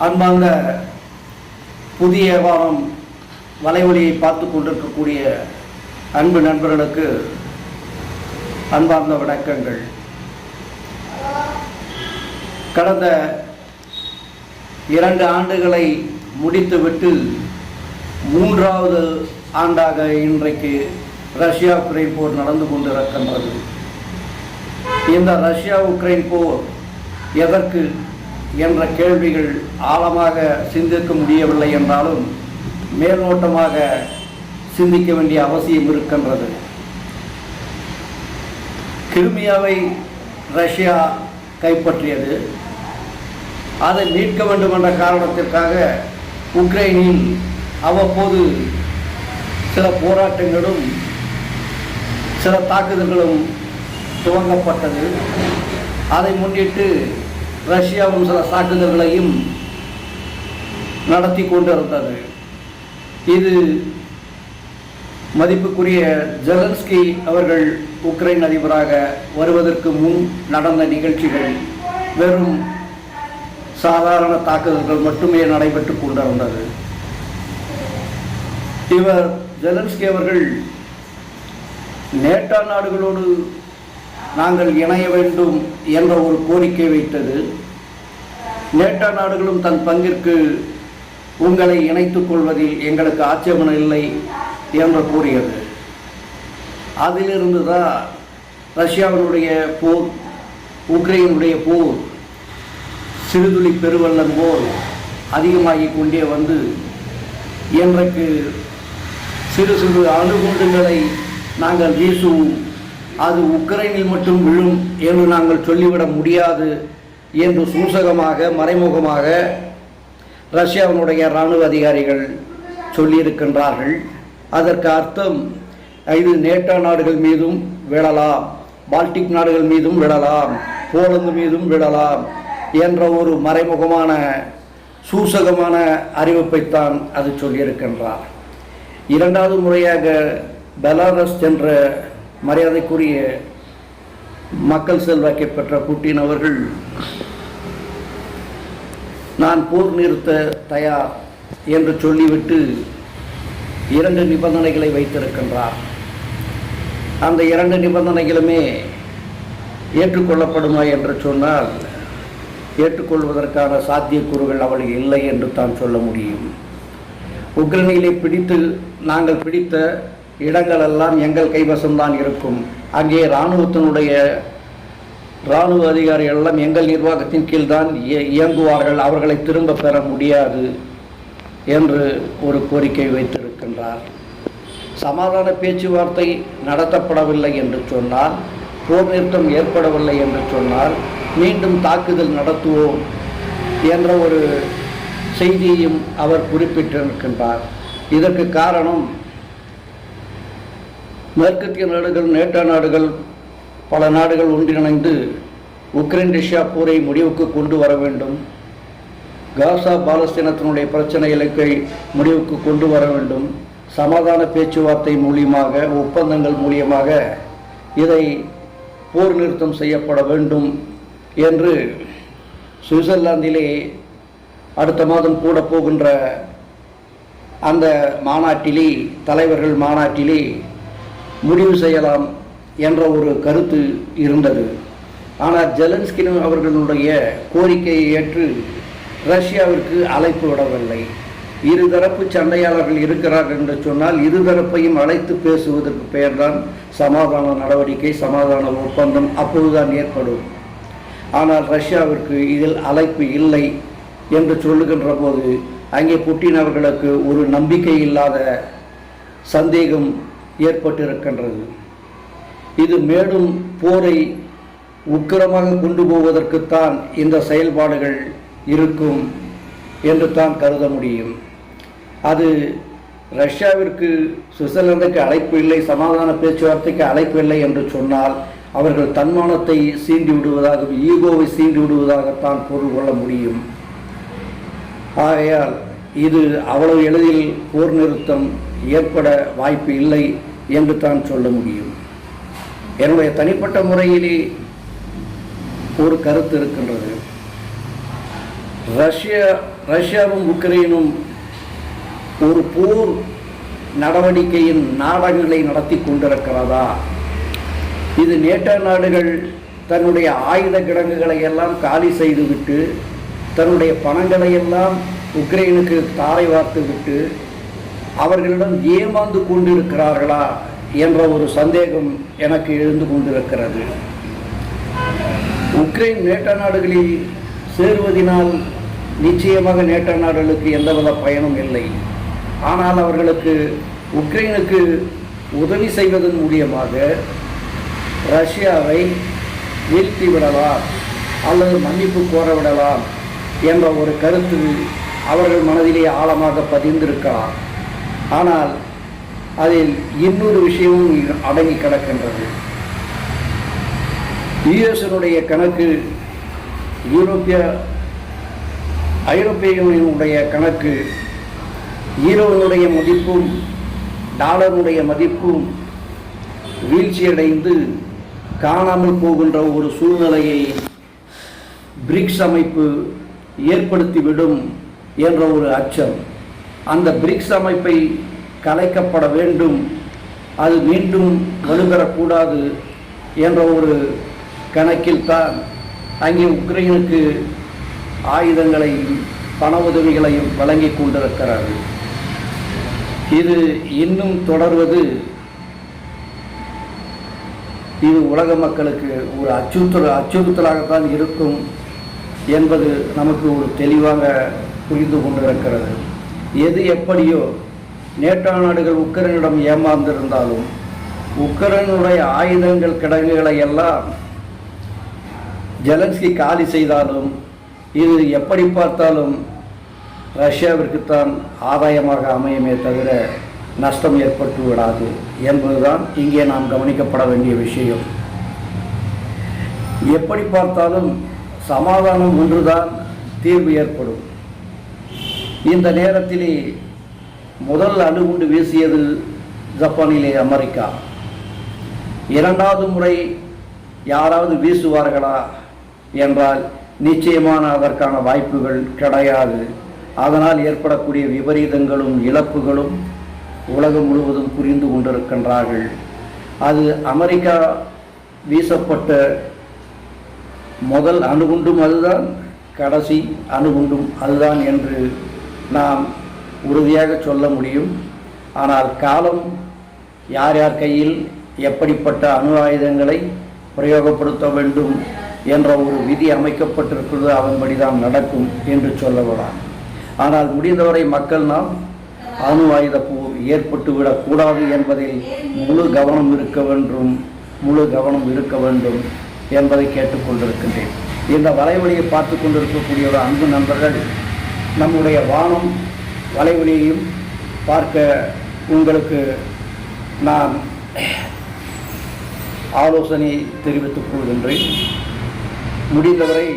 அன்பார்ந்த புதிய வாரம் வலைவலியை பார்த்து கொண்டிருக்கக்கூடிய அன்பு நண்பர்களுக்கு அன்பார்ந்த வணக்கங்கள். கடந்த 2 ஆண்டுகளை முடித்துவிட்டு 3வது ஆண்டாக இன்றைக்கு ரஷ்யா உக்ரைன் போர் நடந்து கொண்டிருக்கின்றது. இந்த ரஷ்யா உக்ரைன் போர் எதற்கு என்ற கேள்விகள் ஆழமாக சிந்திக்க முடியவில்லை என்றாலும் மேல்நோட்டமாக சிந்திக்க வேண்டிய அவசியம் இருக்கின்றது. கிரிமியாவை ரஷ்யா கைப்பற்றியது. அதை மீட்க வேண்டும் என்ற காரணத்திற்காக உக்ரைனில் அவ்வப்போது சில போராட்டங்களும் சில தாக்குதல்களும் துவங்கப்பட்டது. அதை முன்னிட்டு ரஷ்யாவும் சில தாக்குதல்களையும் நடத்தி கொண்டிருந்தது. இது மதிப்புக்குரிய ஜெலன்ஸ்கி அவர்கள் உக்ரைன் அதிபராக வருவதற்கு முன் நடந்த நிகழ்ச்சிகள் வெறும் சாதாரண தாக்குதல்கள் மட்டுமே நடைபெற்று கொண்டிருந்தது. இவர் ஜெலன்ஸ்கி அவர்கள் நேட்டோ நாடுகளோடு நாங்கள் இணைய வேண்டும் என்ற ஒரு கோரிக்கை வைத்தது. நேட்டோ நாடுகளும் தன் பங்கிற்கு உங்களை இணைத்துக் கொள்வதில் எங்களுக்கு ஆட்சேபணம் இல்லை என்று கூறியது. அதிலிருந்து தான் ரஷ்யாவினுடைய போர், உக்ரைனுடைய போர் சிறுதுளி பெருவெள்ளம் போல் அதிகமாகிக் கொண்டே வந்து இன்றைக்கு சிறு சிறு அணுகுண்டுகளை நாங்கள் வீசுவோம், அது உக்ரைனில் மட்டும் விழும் என்று நாங்கள் சொல்லிவிட முடியாது என்று சூசகமாக மறைமுகமாக ரஷ்யாவினுடைய இராணுவ அதிகாரிகள் சொல்லியிருக்கின்றார்கள். அதற்கு அர்த்தம் இது நேட்டோ நாடுகள் மீதும் விழலாம், பால்டிக் நாடுகள் மீதும் விழலாம், போலந்து மீதும் விழலாம் என்ற ஒரு மறைமுகமான சூசகமான அறிவிப்பைத்தான் அது சொல்லியிருக்கின்றார். 2வது முறையாக பெலாரஸ் என்ற மரியாதைக்குரிய மக்கள் செல்வாக்கை பெற்ற புட்டின் அவர்கள் நான் போர் நிறுத்த தயார் என்று சொல்லிவிட்டு 2 நிபந்தனைகளை வைத்திருக்கின்றார். அந்த 2 நிபந்தனைகளுமே ஏற்றுக்கொள்ளப்படுமா என்று சொன்னால் ஏற்றுக்கொள்வதற்கான சாத்தியக்கூறுகள் அவளுக்கு இல்லை என்று தான் சொல்ல முடியும். உக்ரைனிலே நாங்கள் பிடித்த இடங்களெல்லாம் எங்கள் கைவசம்தான் இருக்கும். அங்கே இராணுவ அதிகாரிகள் எல்லாம் எங்கள் நிர்வாகத்தின் கீழ்தான் இயங்குவார்கள், அவர்களை திரும்ப பெற முடியாது என்று ஒரு கோரிக்கை வைத்திருக்கின்றார். சமாதான பேச்சுவார்த்தை நடத்தப்படவில்லை என்று சொன்னால், போர் நிறுத்தம் ஏற்படவில்லை என்று சொன்னால் மீண்டும் தாக்குதல் நடத்துவோம் என்ற ஒரு செய்தியையும் அவர் குறிப்பிட்டிருக்கின்றார். இதற்கு காரணம் மேற்கத்திய நாடுகள், நேட்டோ நாடுகள், பல நாடுகள் ஒன்றிணைந்து உக்ரைன் ரஷ்யா போரை முடிவுக்கு கொண்டு வர வேண்டும், காசா பாலஸ்தீனத்தினுடைய பிரச்சனைகளுக்கு முடிவுக்கு கொண்டு வர வேண்டும், சமாதான பேச்சுவார்த்தை மூலியமாக, ஒப்பந்தங்கள் மூலியமாக இதை போர் நிறுத்தம் செய்யப்பட வேண்டும் என்று சுவிட்சர்லாந்திலே அடுத்த மாதம் கூட போகின்ற அந்த மாநாட்டிலே, தலைவர்கள் மாநாட்டிலே முடிவு செய்யலாம் என்ற ஒரு கருத்து இருந்தது. ஆனால் ஜெலன்ஸ்கி அவர்களுடைய கோரிக்கையை ஏற்று ரஷ்யாவிற்கு அழைப்பு விடவில்லை. இருதரப்பு சண்டையாளர்கள் இருக்கிறார்கள் என்று சொன்னால் இருதரப்பையும் அழைத்து பேசுவதற்கு பெயர்தான் சமாதான நடவடிக்கை, சமாதான ஒப்பந்தம் அப்போதுதான் ஏற்படும். ஆனால் ரஷ்யாவிற்கு இதில் அழைப்பு இல்லை என்று சொல்லுகின்ற போது அங்கே புட்டின் அவர்களுக்கு ஒரு நம்பிக்கை இல்லாத சந்தேகம் ஏற்பட்டிருக்கின்றது. இது மேலும் போரை உக்கிரமாக கொண்டு போவதற்குத்தான் இந்த செயல்பாடுகள் இருக்கும் என்று தான் கருத முடியும். அது ரஷ்யாவிற்கு, சுவிட்சர்லாந்துக்கு அழைப்பு இல்லை, சமாதான பேச்சுவார்த்தைக்கு அழைப்பு இல்லை என்று சொன்னால் அவர்கள் தன்மானத்தை சீண்டி விடுவதாக, ஈகோவை சீண்டி விடுவதாகத்தான் பொருள் கொள்ள முடியும். ஆகையால் இது அவ்வளவு எளிதில் போர் நிறுத்தம் ஏற்பட வாய்ப்பு இல்லை என்று தான் சொல்ல முடியும். என்னுடைய தனிப்பட்ட முறையிலே ஒரு கருத்து இருக்கின்றது. ரஷ்யா ரஷ்யாவும் உக்ரைனும் ஒரு போர் நடவடிக்கையின் நாடகங்களை நடத்தி கொண்டிருக்கிறதா? இது நேட்டோ நாடுகள் தன்னுடைய ஆயுத கிடங்குகளை எல்லாம் காலி செய்துவிட்டு தன்னுடைய பணங்களை எல்லாம் உக்ரைனுக்கு தாரை வார்த்து விட்டு அவர்களிடம் ஏமாந்து கொண்டிருக்கிறார்களா என்ற ஒரு சந்தேகம் எனக்கு எழுந்து கொண்டிருக்கிறது. உக்ரைன் நேட்டோ நாடுகளில் சேருவதினால் நிச்சயமாக நேட்டோ நாடுகளுக்கு எந்தவித பயனும் இல்லை. ஆனால் அவர்களுக்கு உக்ரைனுக்கு உதவி செய்வதன் மூலியமாக ரஷ்யாவை வீழ்த்தி விடலாம் அல்லது மன்னிப்பு கோர விடலாம் என்ற ஒரு கருத்து அவர்கள் மனதிலே ஆழமாக பதிந்திருக்கலாம். ஆனால் அதில் இன்னொரு விஷயமும் அடங்கி கிடக்கின்றது. யுஎஸ்னுடைய கணக்கு, ஐரோப்பிய யூனியனுடைய கணக்கு, ஈரோனுடைய மதிப்பும் டாலருடைய மதிப்பும் வீழ்ச்சியடைந்து காணாமல் போகின்ற ஒரு சூழ்நிலையை பிரிக்ஸ் அமைப்பு ஏற்படுத்திவிடும் என்ற ஒரு அச்சம். அந்த பிரிக்ஸ் அமைப்பை கலைக்கப்பட வேண்டும், அது மீண்டும் வலுப்பெறக்கூடாது என்ற ஒரு கணக்கில் தான் அங்கே உக்ரைனுக்கு ஆயுதங்களையும் பண உதவிகளையும் வழங்கி கொண்டிருக்கிறார்கள். இது இன்னும் தொடர்வது இது உலக மக்களுக்கு ஒரு அச்சுறுத்தலாகத்தான் இருக்கும் என்பது நமக்கு ஒரு தெளிவாக புரிந்து கொண்டிருக்கிறது. எது எப்படியோ நேட்டோ நாடுகள் உக்ரைனிடம் ஏமாந்திருந்தாலும் உக்ரைனுடைய ஆயுதங்கள் கிடங்குகளை எல்லாம் ஜெலன்ஸ்கி காலி செய்தாலும் இது எப்படி பார்த்தாலும் ரஷ்யாவிற்குத்தான் ஆதாயமாக அமையுமே தவிர நஷ்டம் ஏற்பட்டு விடாது என்பதுதான் இங்கே நாம் கவனிக்கப்பட வேண்டிய விஷயம். எப்படி பார்த்தாலும் சமாதானம் ஒன்றுதான் தீர்வு ஏற்படும். இந்த நேரத்திலே முதல் அணுகுண்டு வீசியது ஜப்பானிலே அமெரிக்கா. இரண்டாவது முறை யாராவது வீசுவார்களா என்றால் நிச்சயமான அதற்கான வாய்ப்புகள் கிடையாது. அதனால் ஏற்படக்கூடிய விபரீதங்களும் இழப்புகளும் உலகம் முழுவதும் புரிந்து கொண்டிருக்கின்றார்கள். அது அமெரிக்கா வீசப்பட்ட முதல் அணுகுண்டும் அதுதான், கடைசி அணுகுண்டும் அதுதான் என்று நாம் உறுதியாக சொல்ல முடியும். ஆனால் காலம் யார் யார் கையில் எப்படிப்பட்ட அணு ஆயுதங்களை பிரயோகப்படுத்த வேண்டும் என்ற ஒரு விதி அமைக்கப்பட்டிருக்கிறது, அதன்படிதான் நடக்கும் என்று சொல்லலாம். ஆனால் முடிந்தவரை மக்கள் நாம் அணு ஆயுத போர் ஏற்பட்டுவிடக்கூடாது என்பதில் முழு கவனம் இருக்க வேண்டும் என்பதை கேட்டுக்கொண்டிருக்கின்றேன். இந்த வலைவலியை பார்த்து கொண்டிருக்கக்கூடிய ஒரு அன்பு நண்பர்கள் நம்முடைய வானம் வலைவலியையும் பார்க்க உங்களுக்கு நான் ஆலோசனை தெரிவித்துக் கொள்கின்றேன். முடிந்தவரை